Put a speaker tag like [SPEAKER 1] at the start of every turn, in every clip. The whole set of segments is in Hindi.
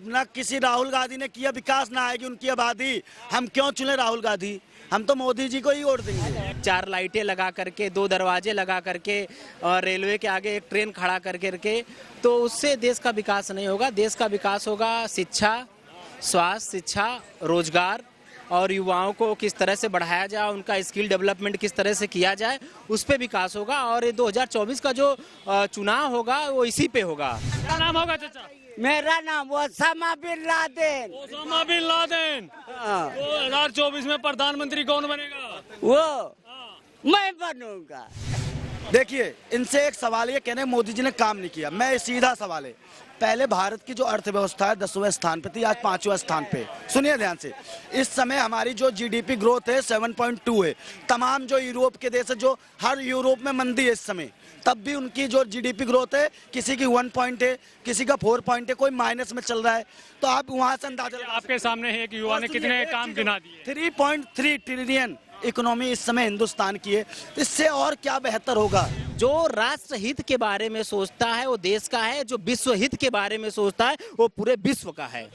[SPEAKER 1] ना किसी राहुल गांधी ने किया विकास, ना आएगी उनकी आबादी। हम क्यों चुने राहुल गांधी? हम तो मोदी जी को ही वोट देंगे।
[SPEAKER 2] 4 लाइटें लगा करके, 2 दरवाजे लगा करके और रेलवे के आगे एक ट्रेन खड़ा करके तो उससे देश का विकास नहीं होगा। देश का विकास होगा शिक्षा, स्वास्थ्य, शिक्षा, रोजगार और युवाओं को किस तरह से बढ़ाया जाए, उनका स्किल डेवलपमेंट किस तरह से किया जाए, उस पे विकास होगा। और ये 2024 का जो चुनाव होगा वो इसी पे होगा।
[SPEAKER 3] क्या नाम होगा चाचा?
[SPEAKER 4] मेरा नाम Osama bin Laden.
[SPEAKER 3] Osama bin Laden. 2024 में प्रधानमंत्री कौन बनेगा?
[SPEAKER 4] वो मैं बनूंगा।
[SPEAKER 1] देखिए, इनसे एक सवाल ये कह रहे हैं मोदी जी ने काम नहीं किया। मैं सीधा सवाल है, पहले भारत की जो अर्थव्यवस्था है 10वें स्थान पे थी, आज 5वें स्थान पे। सुनिए ध्यान से, इस समय हमारी जो जीडीपी ग्रोथ है 7.2 है। तमाम जो यूरोप के देश है, जो हर यूरोप में मंदी है इस समय, तब भी उनकी जो जीडीपी ग्रोथ है किसी की 1 पॉइंट है, किसी का 4 पॉइंट है, कोई माइनस में चल रहा है। तो आप वहां से अंदाजा लगा
[SPEAKER 3] आपके सामने एक युवा ने कितने काम गिना दिए?
[SPEAKER 1] 3.3 ट्रिलियन इकोनॉमी इस समय हिंदुस्तान की है। इससे और क्या बेहतर होगा?
[SPEAKER 2] जो राष्ट्र हित के बारे में सोचता है वो देश का है, जो विश्व हित के बारे में सोचता है वो पूरे विश्व का है।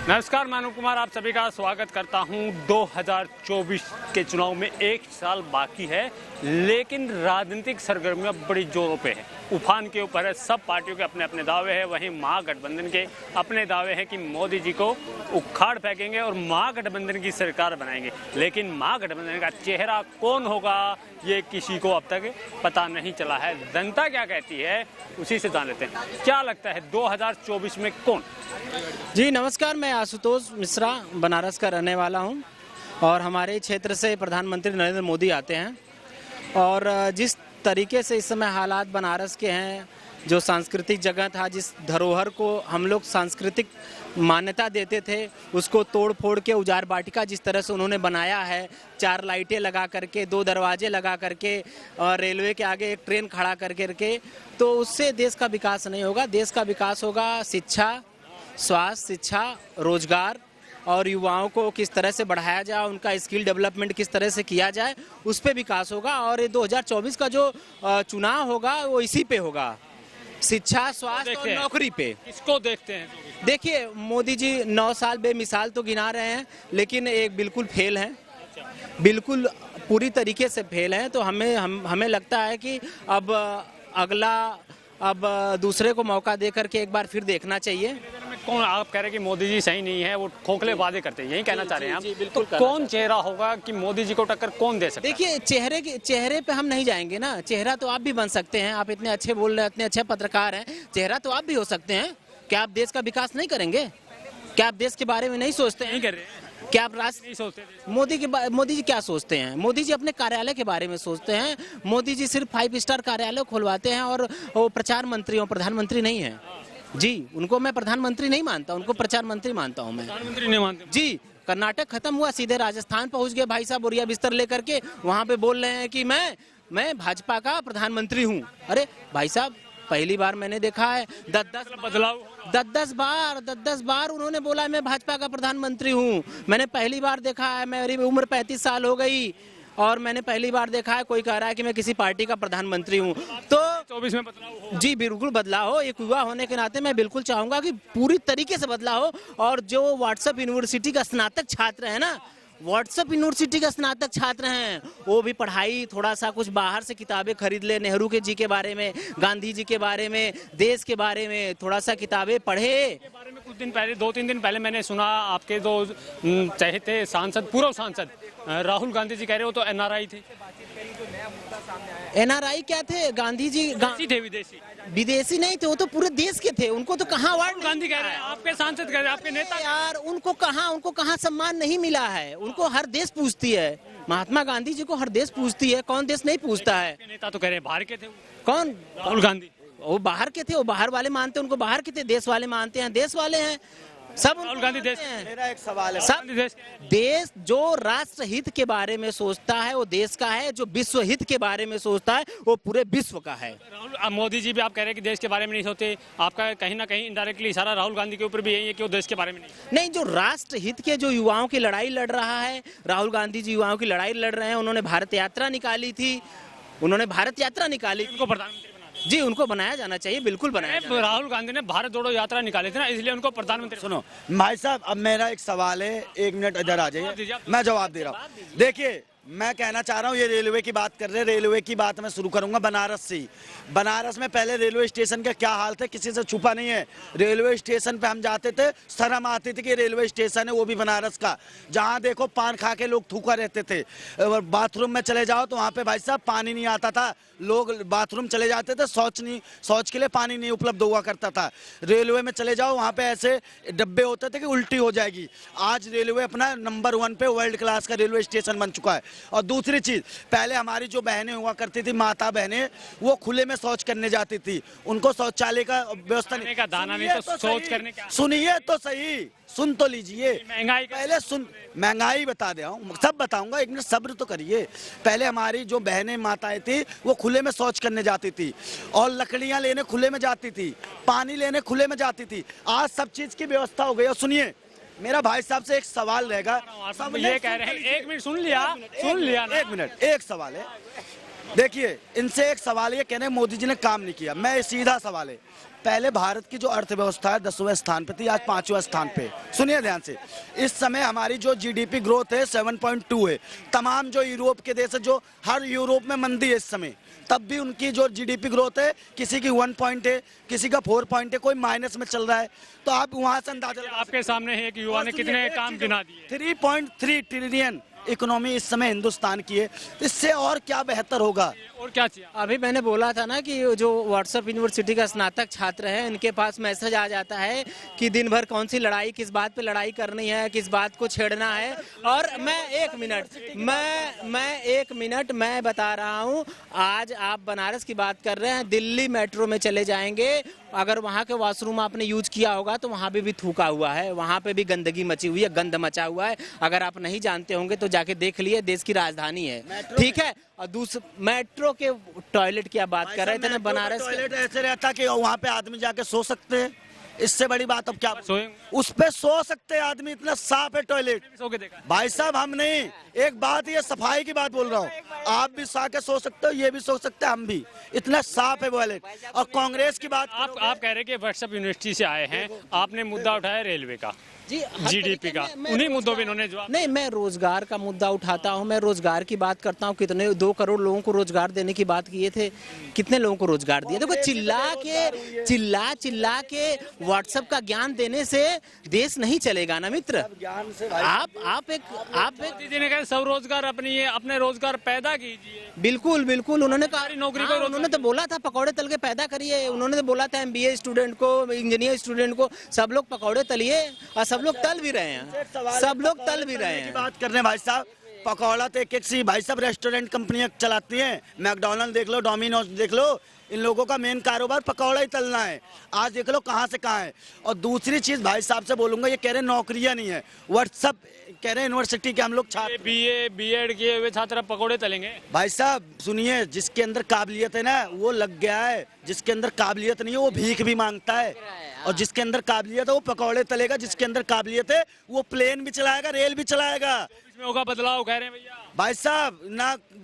[SPEAKER 3] नमस्कार, मैं अनुप कुमार आप सभी का स्वागत करता हूं। 2024 के चुनाव में 1 साल बाकी है, लेकिन राजनीतिक सरगर्मियां बड़ी जोरों पे है, उफान के ऊपर है। सब पार्टियों के अपने अपने दावे हैं। वहीं महागठबंधन के अपने दावे हैं कि मोदी जी को उखाड़ फेंकेंगे और महागठबंधन की सरकार बनाएंगे। लेकिन महागठबंधन का चेहरा कौन होगा ये किसी को अब तक पता नहीं चला है। जनता क्या कहती है उसी से जान लेते हैं। क्या लगता है 2024 में कौन?
[SPEAKER 2] जी नमस्कार, मैं आशुतोष मिश्रा बनारस का रहने वाला हूं और हमारे क्षेत्र से प्रधानमंत्री नरेंद्र मोदी आते हैं। और जिस तरीके से इस समय हालात बनारस के हैं, जो सांस्कृतिक जगह था, जिस धरोहर को हम लोग सांस्कृतिक मान्यता देते थे, उसको तोड़ फोड़ के उजाड़ बाटिका जिस तरह से उन्होंने बनाया है, 4 लाइटें लगा करके, 2 दरवाजे लगा करके और रेलवे के आगे एक ट्रेन खड़ा करके तो उससे देश का विकास नहीं होगा। देश का विकास होगा शिक्षा, स्वास्थ्य, शिक्षा, रोजगार और युवाओं को किस तरह से बढ़ाया जाए, उनका स्किल डेवलपमेंट किस तरह से किया जाए, उस पे विकास होगा। और ये 2024 का जो चुनाव होगा वो इसी पे होगा, शिक्षा, स्वास्थ्य और नौकरी पे।
[SPEAKER 3] किसको देखते हैं?
[SPEAKER 2] देखिए, मोदी जी 9 साल बेमिसाल तो गिना रहे हैं, लेकिन एक बिल्कुल फेल हैं, बिल्कुल पूरी तरीके से फेल हैं। तो हमें लगता है कि अब दूसरे को मौका दे करके एक बार फिर देखना चाहिए।
[SPEAKER 3] कौन? आप कह रहे हैं कि मोदी जी सही नहीं है, वो खोखले वादे करते हैं, यही कहना चाह रहे हैं आप?
[SPEAKER 2] जी, बिल्कुल।
[SPEAKER 3] तो कौन चेहरा होगा कि मोदी जी को टक्कर कौन दे सकता है?
[SPEAKER 2] देखिए, चेहरे पे हम नहीं जाएंगे ना। चेहरा तो आप भी बन सकते हैं, आप इतने अच्छे बोल रहे हैं, इतने अच्छे पत्रकार हैं, चेहरा तो आप भी हो सकते हैं। क्या आप देश का विकास नहीं करेंगे? क्या आप देश के बारे में नहीं सोचते हैं?
[SPEAKER 3] नहीं कर रहे।
[SPEAKER 2] क्या आप राष्ट्र
[SPEAKER 3] नहीं सोचते?
[SPEAKER 2] मोदी जी क्या सोचते हैं? मोदी जी अपने कार्यालय के बारे में सोचते हैं। मोदी जी सिर्फ 5 स्टार कार्यालय खुलवाते हैं और वो प्रचार मंत्री और प्रधानमंत्री नहीं है। जी, उनको मैं प्रधानमंत्री नहीं मानता, उनको प्रचार मंत्री मानता हूँ मैं।
[SPEAKER 3] प्रधानमंत्री नहीं मानते?
[SPEAKER 2] जी, कर्नाटक खत्म हुआ, सीधे राजस्थान पहुंच गए भाई साहब बोरिया बिस्तर लेकर के। वहां पे बोल रहे हैं कि मैं भाजपा का प्रधानमंत्री हूँ। अरे भाई साहब, पहली बार मैंने देखा है 10 बार उन्होंने बोला मैं भाजपा का प्रधानमंत्री हूँ। मैंने पहली बार देखा है, मेरी उम्र 35 साल हो गई और मैंने पहली बार देखा है कोई कह रहा है कि मैं किसी पार्टी का प्रधानमंत्री हूँ। तो
[SPEAKER 3] 24 में बदलाव हो?
[SPEAKER 2] जी बिल्कुल बदलाव हो। एक युवा होने के नाते मैं बिल्कुल चाहूंगा कि पूरी तरीके से बदलाव हो। और जो व्हाट्सएप यूनिवर्सिटी का स्नातक छात्र है ना, व्हाट्सएप यूनिवर्सिटी का स्नातक छात्र हैं, वो भी पढ़ाई थोड़ा सा कुछ बाहर से किताबें खरीद ले, नेहरू के जी के बारे में, गांधी जी के बारे में, देश के बारे में थोड़ा सा किताबें पढ़े।
[SPEAKER 3] बारे में कुछ दिन पहले, 2-3 दिन पहले मैंने सुना आपके जो चहेते सांसद, पूर्व सांसद राहुल गांधी जी कह रहे हो तो एनआरआई थे।
[SPEAKER 2] एनआरआई क्या थे? गांधी जी
[SPEAKER 3] थे
[SPEAKER 2] विदेशी नहीं थे, वो तो पूरे देश के थे। उनको तो कहाँ अवार्ड
[SPEAKER 3] गांधी कह रहे हैं, आपके सांसद कह रहे हैं, आपके नेता
[SPEAKER 2] यार, उनको कहाँ सम्मान नहीं मिला है। उनको हर देश पूछती है, महात्मा गांधी जी को हर देश पूछती है, कौन देश नहीं पूछता है?
[SPEAKER 3] नेता तो कह रहे हैं बाहर के थे।
[SPEAKER 2] कौन?
[SPEAKER 3] राहुल गांधी।
[SPEAKER 2] वो बाहर के थे, वो बाहर वाले मानते हैं उनको बाहर के थे, देश वाले मानते हैं देश वाले हैं। सब
[SPEAKER 3] राहुल गांधी देश।
[SPEAKER 1] मेरा एक सवाल है,
[SPEAKER 2] सब देश जो राष्ट्र हित के बारे में सोचता है वो देश का है, जो विश्व हित के बारे में सोचता है वो पूरे विश्व का है।
[SPEAKER 3] राहुल मोदी जी भी आप कह रहे हैं कि देश के बारे में नहीं सोचते, आपका कहीं ना कहीं इनडायरेक्टली इशारा राहुल गांधी के ऊपर भी यही है कि वो देश के बारे में नहीं।
[SPEAKER 2] जो राष्ट्र हित के जो युवाओं की लड़ाई लड़ रहा है, राहुल गांधी जी युवाओं की लड़ाई लड़ रहे हैं। उन्होंने भारत यात्रा निकाली थी, उनको प्रधानमंत्री जी उनको बनाया जाना चाहिए, बिल्कुल बनाया जाना चाहिए।
[SPEAKER 3] राहुल गांधी ने भारत जोड़ो यात्रा निकाली थी ना, इसलिए उनको प्रधानमंत्री।
[SPEAKER 1] सुनो भाई साहब, अब मेरा एक सवाल है, 1 मिनट इधर आ जाइए, मैं जवाब दे रहा हूँ। देखिए मैं कहना चाह रहा हूँ, ये रेलवे की बात कर रहे हैं, रेलवे की बात मैं शुरू करूंगा बनारस से ही। बनारस में पहले रेलवे स्टेशन का क्या हाल था, किसी से छुपा नहीं है। रेलवे स्टेशन पे हम जाते थे, शर्म आती थी कि रेलवे स्टेशन है, वो भी बनारस का, जहाँ देखो पान खा के लोग थूका रहते थे। और बाथरूम में चले जाओ तो वहाँ पे भाई साहब पानी नहीं आता था, लोग बाथरूम चले जाते थे, शौच के लिए पानी नहीं उपलब्ध हुआ करता था। रेलवे में चले जाओ, वहाँ पे ऐसे डब्बे होते थे कि उल्टी हो जाएगी। आज रेलवे अपना नंबर 1 पे वर्ल्ड क्लास का रेलवे स्टेशन बन चुका है। और दूसरी चीज, पहले हमारी जो बहनें हुआ करती थी, माता बहनें, वो खुले में शौच करने जाती थी, उनको शौचालय का व्यवस्था नहीं,
[SPEAKER 3] का दाना नहीं तो शौच करने का।
[SPEAKER 1] सुनिए तो सही, सुन तो लीजिए,
[SPEAKER 3] महंगाई
[SPEAKER 1] पहले सुन, महंगाई बता दे हूँ, सब बताऊंगा, 1 मिनट सब्र तो करिए। पहले हमारी जो बहनें माताएं थी, वो खुले में शौच करने जाती थी, और लकड़ियां लेने खुले में जाती थी, पानी लेने खुले में जाती थी। आज सब चीज की व्यवस्था हो गई। और सुनिए, मेरा भाई साहब से एक सवाल रहेगा,
[SPEAKER 3] सब ये कह रहे हैं, 1 मिनट सुन लिया ना।
[SPEAKER 1] 1 मिनट, एक सवाल है, देखिए इनसे एक सवाल, ये कह रहे हैं मोदी जी ने काम नहीं किया। मैं सीधा सवाल है, पहले भारत की जो अर्थव्यवस्था है 10वें स्थान पे थी, आज 5वें स्थान पे। सुनिए ध्यान से, इस समय हमारी जो जीडीपी ग्रोथ है 7.2 है। तमाम जो यूरोप के देश है, जो हर यूरोप में मंदी है इस समय, तब भी उनकी जो जीडीपी ग्रोथ है, किसी की 1 पॉइंट है, किसी का 4 पॉइंट है, कोई माइनस में चल रहा है। तो आप वहां से अंदाजा लगा,
[SPEAKER 3] आपके सामने है कि युवा ने कितने काम गिना दिए।
[SPEAKER 1] 3.3 ट्रिलियन इकोनॉमी इस समय हिंदुस्तान की है। तो इससे और क्या बेहतर होगा?
[SPEAKER 3] और क्या चाहिए?
[SPEAKER 2] अभी मैंने बोला था ना कि जो व्हाट्सएप यूनिवर्सिटी का स्नातक छात्र है, इनके पास मैसेज आ जाता है कि दिन भर कौन सी लड़ाई, किस बात पे लड़ाई करनी है, किस बात को छेड़ना है। और मैं 1 मिनट मैं बता रहा हूँ, आज आप बनारस की बात कर रहे हैं, दिल्ली मेट्रो में चले जाएंगे, अगर वहाँ के वॉशरूम आपने यूज किया होगा तो वहाँ पे भी थूका हुआ है, वहाँ पे भी गंदगी मची हुई है, गंद मचा हुआ है। अगर आप नहीं जानते होंगे तो जाके देख लिए, देश की राजधानी है, ठीक है। और दूसरा, मेट्रो के टॉयलेट की आप बात कर रहे थे ना, बनारस के
[SPEAKER 1] टॉयलेट ऐसे रहता कि वहाँ पे आदमी जाके सो सकते हैं, इससे बड़ी बात अब क्या?
[SPEAKER 3] सोएंगे।
[SPEAKER 1] उस पे सो सकते हैं आदमी, इतना साफ है टॉयलेट।
[SPEAKER 3] सो के देखा।
[SPEAKER 1] भाई साहब हम नहीं, एक बात, ये सफाई की बात बोल रहा हूँ, आप भी सा के सो सकते हो, ये भी सो सकते हैं, हम भी, इतना साफ है टॉयलेट। और कांग्रेस की बात,
[SPEAKER 3] आप कह रहे हैं कि व्हाट्सएप यूनिवर्सिटी से आए हैं, आपने मुद्दा उठाया रेलवे का,
[SPEAKER 2] जी,
[SPEAKER 3] जीडीपी का, उन्हीं मुद्दों पे इन्होंने जवाब।
[SPEAKER 2] नहीं, मैं रोजगार का मुद्दा उठाता हूं, मैं रोजगार की बात करता हूं। कितने 2 करोड़ लोगों को रोजगार देने की बात किए थे, कितने लोगों को रोजगार दिया? देखो, चिल्ला के व्हाट्सएप का ज्ञान देने से देश नहीं चलेगा ना मित्र।
[SPEAKER 1] ज्ञान से
[SPEAKER 2] आप एक
[SPEAKER 3] मोदी जी ने कहा सब रोजगार अपने रोजगार पैदा कीजिए।
[SPEAKER 2] बिल्कुल उन्होंने कहा,
[SPEAKER 3] नौकरी को
[SPEAKER 2] उन्होंने तो बोला था पकौड़े तल के पैदा करिए। उन्होंने तो बोला था एमबीए स्टूडेंट को, इंजीनियर स्टूडेंट को, सब लोग पकौड़े तलिए, और सब लोग तल भी रहे हैं, सब लोग तल भी रहे हैं।
[SPEAKER 1] बात कर रहे हैं भाई साहब, पकौड़ा तो एक सी भाई साहब रेस्टोरेंट कंपनियां चलाती हैं, मैकडोनल्ड देख लो, डोमिनोज देख लो, इन लोगों का मेन कारोबार पकौड़ा ही तलना है। आज देख लो कहां से कहां है। और दूसरी चीज भाई साहब से बोलूंगा, ये कह रहे नौकरियां नहीं है, व्हाट्सएप कह रहे यूनिवर्सिटी के हम लोग छात्र,
[SPEAKER 3] बीए बीएड किए हुए छात्र पकौड़े तलेंगे।
[SPEAKER 1] भाई साहब सुनिए, जिसके अंदर काबिलियत है ना वो लग गया है, जिसके अंदर काबिलियत नहीं है वो भीख भी मांगता है, और जिसके अंदर काबिलियत है वो पकौड़े तलेगा, जिसके अंदर काबिलियत है वो प्लेन भी चलाएगा, रेल भी चलाएगा।
[SPEAKER 3] इसमें होगा बदलाव, कह रहे हैं भैया।
[SPEAKER 1] भाई साहब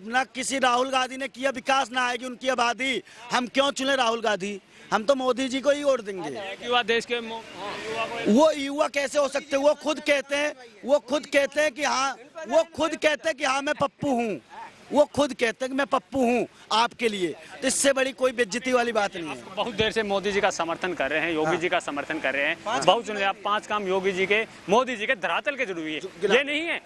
[SPEAKER 1] ना किसी राहुल गांधी ने किया विकास, ना आएगी उनकी आबादी। हम क्यों चुने राहुल गांधी? हम तो मोदी जी को ही वोट देंगे।
[SPEAKER 3] युवा देश के
[SPEAKER 1] वो युवा कैसे हो सकते? वो खुद कहते हैं कि हाँ मैं पप्पू हूँ, वो खुद कहते हैं कि मैं पप्पू हूँ आपके लिए। तो इससे बड़ी कोई बेइज्जती वाली बात नहीं है।
[SPEAKER 3] बहुत देर से मोदी जी का समर्थन कर रहे हैं, योगी जी का समर्थन कर रहे हैं, बहुत सुन आप 5 काम योगी जी के, मोदी जी के धरातल के जुड़ी हुई है। ये नहीं है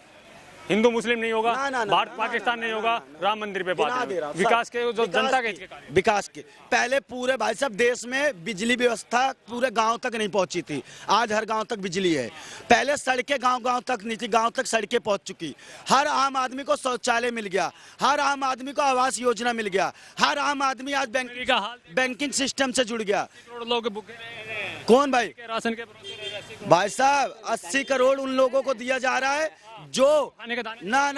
[SPEAKER 3] हिंदू मुस्लिम नहीं होगा, भारत पाकिस्तान नहीं होगा, राम मंदिर पे बात है, विकास के जो जनता के
[SPEAKER 1] विकास के पहले पूरे भाई साहब देश में बिजली व्यवस्था पूरे गांव तक नहीं पहुंची थी, आज हर गांव तक बिजली है। पहले सड़कें गांव तक नहीं थी, गांव तक सड़कें पहुंच चुकी। हर आम आदमी को शौचालय मिल गया, हर आम आदमी को आवास योजना मिल गया, हर आम आदमी आज बैंकिंग सिस्टम से जुड़ गया।
[SPEAKER 3] लोग
[SPEAKER 1] कौन भाई?
[SPEAKER 3] राशन के
[SPEAKER 1] भाई साहब 80 करोड़ उन लोगों को दिया जा रहा है जो ना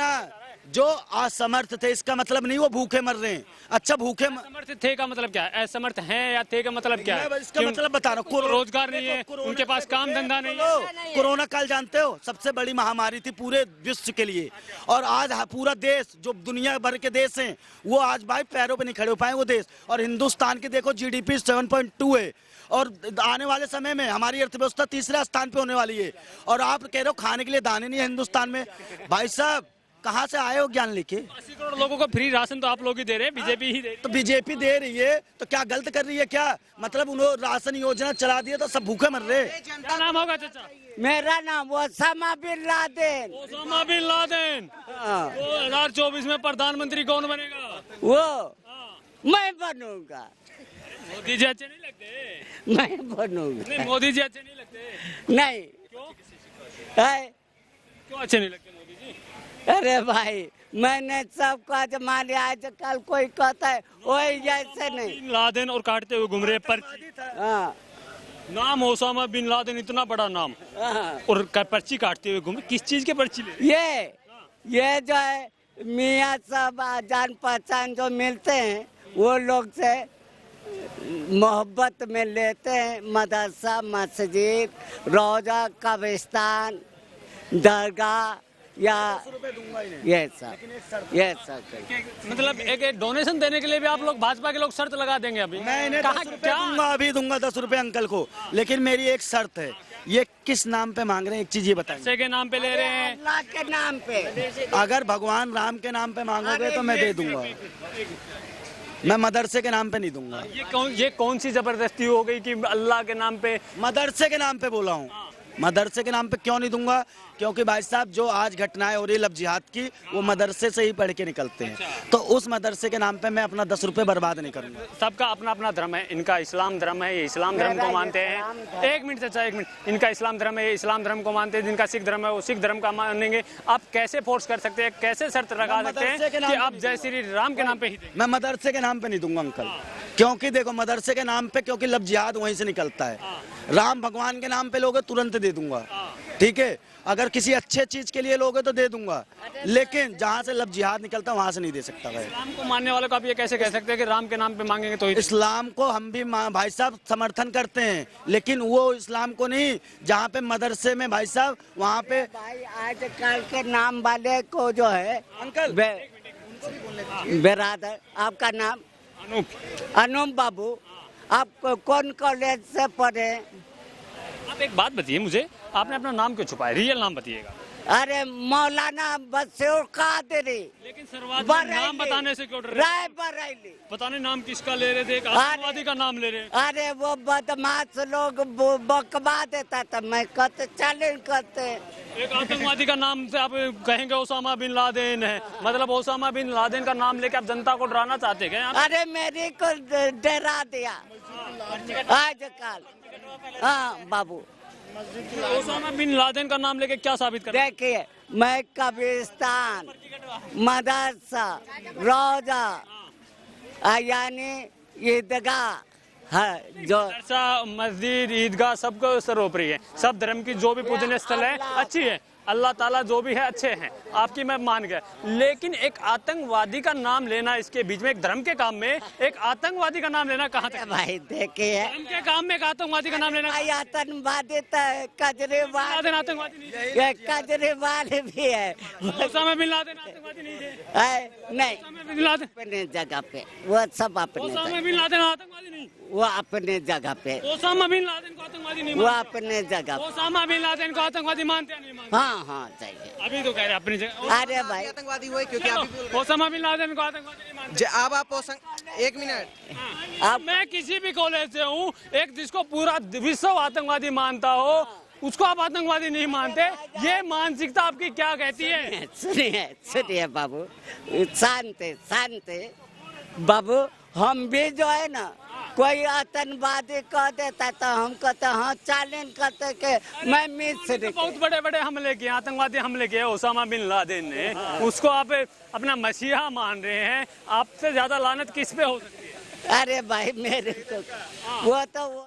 [SPEAKER 1] जो असमर्थ थे इसका मतलब नहीं वो भूखे मर रहे हैं। अच्छा भूखे
[SPEAKER 3] असमर्थ थे का मतलब क्या है? असमर्थ हैं या थे का मतलब क्या है?
[SPEAKER 1] मैं इसका मतलब बता रहा हूँ।
[SPEAKER 3] रोजगार नहीं है, उनके पास काम धंधा नहीं है।
[SPEAKER 1] कोरोना काल जानते हो सबसे बड़ी महामारी थी पूरे विश्व के लिए, और आज पूरा देश जो दुनिया भर के देश हैं वो आज भाई पैरों पे नहीं खड़े हो पाए वो देश। और हिंदुस्तान की देखो जीडीपी 7.2 है, और आने वाले समय में हमारी अर्थव्यवस्था तीसरे स्थान पे होने वाली है, और आप कह रहे हो खाने के लिए दाने नहीं है हिंदुस्तान में। भाई साहब कहाँ से आए हो ज्ञान लेके?
[SPEAKER 3] 80 करोड़ लोगों को फ्री राशन तो आप लोग ही दे रहे हैं, बीजेपी ही दे रही
[SPEAKER 1] तो बीजेपी दे रही है तो क्या गलत कर रही है क्या? मतलब उन्होंने राशन योजना चला दिया तो सब भूखे मर रहे।
[SPEAKER 3] है। क्या नाम होगा चाचा?
[SPEAKER 4] मेरा नाम Osama bin Laden.
[SPEAKER 3] Osama bin Laden.
[SPEAKER 4] हाँ,
[SPEAKER 3] 2024 में प्रधानमंत्री कौन बनेगा?
[SPEAKER 4] वो
[SPEAKER 3] हाँ।
[SPEAKER 4] मैं बनूंगा।
[SPEAKER 3] मोदी जी अच्छे नहीं लगते?
[SPEAKER 4] मैं बनूंगा।
[SPEAKER 3] नहीं, मोदी जी अच्छे नहीं लगते।
[SPEAKER 4] नहीं
[SPEAKER 3] क्यों?
[SPEAKER 4] है?
[SPEAKER 3] क्यों अच्छे नहीं लगते मोदी जी?
[SPEAKER 4] अरे भाई मैंने सबको आजमा लिया, आजकल कोई कहता है वही जैसे नहीं।
[SPEAKER 3] बिन लादेन और काटते हुए घूम रहे पर्ची।
[SPEAKER 4] हाँ,
[SPEAKER 3] नाम ओसामा बिन लादेन, इतना बड़ा नाम,
[SPEAKER 4] हाँ।
[SPEAKER 3] और पर्ची काटते हुए घूम रहे। किस चीज के पर्ची ले?
[SPEAKER 4] ये जो है मियाँ सब जान पहचान जो मिलते हैं वो लोग से मोहब्बत में लेते हैं। मदरसा, मस्जिद, रोजा, कब्रिस्तान, दरगाह या ये सब
[SPEAKER 3] मतलब एक डोनेशन देने के लिए भी आप लोग भाजपा के लोग शर्त लगा देंगे अभी?
[SPEAKER 1] मैं इन्हें
[SPEAKER 3] कहा
[SPEAKER 1] 10 रुपए
[SPEAKER 3] क्या?
[SPEAKER 1] दूंगा, अभी दूंगा 10 रुपए अंकल को, लेकिन मेरी एक शर्त है। ये किस नाम पे मांग रहे हैं एक चीज ये बताएं।
[SPEAKER 3] पैसे के नाम पे ले रहे हैं?
[SPEAKER 4] अल्लाह के नाम पे।
[SPEAKER 1] अगर भगवान राम के नाम पे मांगोगे तो मैं दे दूंगा, मैं मदरसे के नाम पे नहीं दूंगा।
[SPEAKER 3] ये कौन सी जबरदस्ती हो गई कि अल्लाह के नाम पे?
[SPEAKER 1] मदरसे के नाम पे बोला हूँ। मदरसे के नाम पे क्यों नहीं दूंगा? क्योंकि भाई साहब जो आज घटनाएं हो रही लब जिहाद की वो मदरसे से ही पढ़ के निकलते हैं, तो उस मदरसे के नाम पे मैं अपना 10 रुपए बर्बाद नहीं करूंगा।
[SPEAKER 3] सबका अपना अपना धर्म है। इनका इस्लाम धर्म है, ये इस्लाम धर्म को मानते हैं। एक मिनट चाचा, एक मिनट। इनका इस्लाम धर्म है, ये इस्लाम धर्म को मानते हैं। जिनका सिख धर्म है वो सिख धर्म का मानेंगे। आप कैसे फोर्स कर सकते हैं, कैसे शर्त लगा सकते हैं कि आप जय श्री राम के नाम पे ही देंगे?
[SPEAKER 1] मैं मदरसे के नाम पे नहीं दूंगा अंकल, क्योंकि देखो मदरसे के नाम पे, क्योंकि लब जिहाद वहीं से निकलता है। राम भगवान के नाम पे लोगे तुरंत दे दूंगा, ठीक है। अगर किसी अच्छे चीज के लिए लोगे तो दे दूंगा, लेकिन जहाँ से लब जिहाद निकलता है वहां से नहीं दे सकता भाई।
[SPEAKER 3] इस्लाम को मानने वालों को आप ये कैसे कह सकते हैं कि राम के नाम पे मांगेंगे तो ही?
[SPEAKER 1] इस्लाम को हम भी भाई साहब समर्थन करते हैं, लेकिन वो इस्लाम को नहीं जहाँ पे मदरसे में भाई साहब वहाँ पे।
[SPEAKER 4] भाई आजकल के नाम वाले को जो है
[SPEAKER 1] अंकल
[SPEAKER 4] बेरादर, आपका नाम? अनूप बाबू। आप कौन कॉलेज से पढ़े?
[SPEAKER 3] आप एक बात बताइए मुझे, आपने अपना नाम क्यों छुपाया? रियल नाम बताइएगा।
[SPEAKER 4] अरे मौलाना बशीर कादरी।
[SPEAKER 3] लेकिन शुरुआत में नाम बताने से क्यों डर रहे?
[SPEAKER 4] राय बरेली।
[SPEAKER 3] पता नहीं नाम किसका ले रहे थे, एक आतंकवादी का नाम ले रहे हैं।
[SPEAKER 4] अरे वो बदमाश लोग बकवा देता था, मैं कहते चैलेंज करते।
[SPEAKER 3] एक आतंकवादी का नाम से आप कहेंगे ओसामा बिन लादेन है, मतलब ओसामा बिन लादेन का नाम लेके आप जनता को डराना चाहते हैं?
[SPEAKER 4] अरे मेरे को डरा दिया आजकल। हाँ बाबू,
[SPEAKER 3] ओसामा बिन लादेन का नाम लेके क्या साबित कर?
[SPEAKER 4] देखिए मैं कब्रिस्तान, मदरसा, रोजा यानी ईदगाह है जो
[SPEAKER 3] मदरसा, मस्जिद, ईदगाह सबको सर्वोपरि है। सब धर्म की जो भी पूजनीय स्थल है अच्छी है, अल्लाह ताला जो भी है अच्छे हैं, आपकी मैं मान गया। लेकिन एक आतंकवादी का नाम लेना इसके बीच में, एक धर्म के काम में एक आतंकवादी का नाम लेना कहाँ तक?
[SPEAKER 4] भाई देखिए
[SPEAKER 3] धर्म के काम में एक आतंकवादी का नाम लेना?
[SPEAKER 4] भाई आतंकवादी तो केजरीवाल,
[SPEAKER 3] लादेन आतंकवादी नहीं थे।
[SPEAKER 4] ये केजरीवाल भी है।
[SPEAKER 3] ओसामा बिन लादेन आतंकवादी नहीं थे।
[SPEAKER 4] नहीं,
[SPEAKER 3] ओसामा बिन लादेन,
[SPEAKER 4] अपने जगह पे वो सब अपने
[SPEAKER 3] ओसामा
[SPEAKER 4] जगह,
[SPEAKER 3] बिन लादेन आतंकवादी नहीं।
[SPEAKER 4] वो अपने जगह पे,
[SPEAKER 3] ओसामा बिन लादेन को आतंकवादी नहीं
[SPEAKER 4] वो
[SPEAKER 3] मानते?
[SPEAKER 4] अपने जगह पे।
[SPEAKER 3] ओसामा बिन लादेन को आतंकवादी मानते हैं नहीं मानते?
[SPEAKER 4] हाँ हाँ चाहिए।
[SPEAKER 3] अभी तो कह रहे हैं अपनी जगह।
[SPEAKER 4] अरे भाई
[SPEAKER 5] आतंकवादी हुए क्योंकि आप भी बोल रहे
[SPEAKER 3] ओसामा बिन लादेन को आतंकवादी नहीं मानते?
[SPEAKER 5] हैं। अब आप एक मिनट,
[SPEAKER 3] अब मैं किसी भी कॉलेज से हूँ, एक जिसको पूरा विश्व आतंकवादी मानता हो उसको आप आतंकवादी नहीं मानते, ये मानसिकता आपकी क्या कहती है?
[SPEAKER 4] सुनिए सुनिए बाबू, शांत बाबू। हम भी जो है ना, कोई आतंकवादी कह देता तो हम कहते हाँ चैलेंज करते कि मैं मिस्र।
[SPEAKER 3] बहुत बड़े बड़े हमले किए, आतंकवादी हमले किए ओसामा बिन लादेन ने, उसको आप अपना मसीहा मान रहे हैं। आपसे ज्यादा लानत किस पे हो सकती है?
[SPEAKER 4] अरे भाई मेरे को वो तो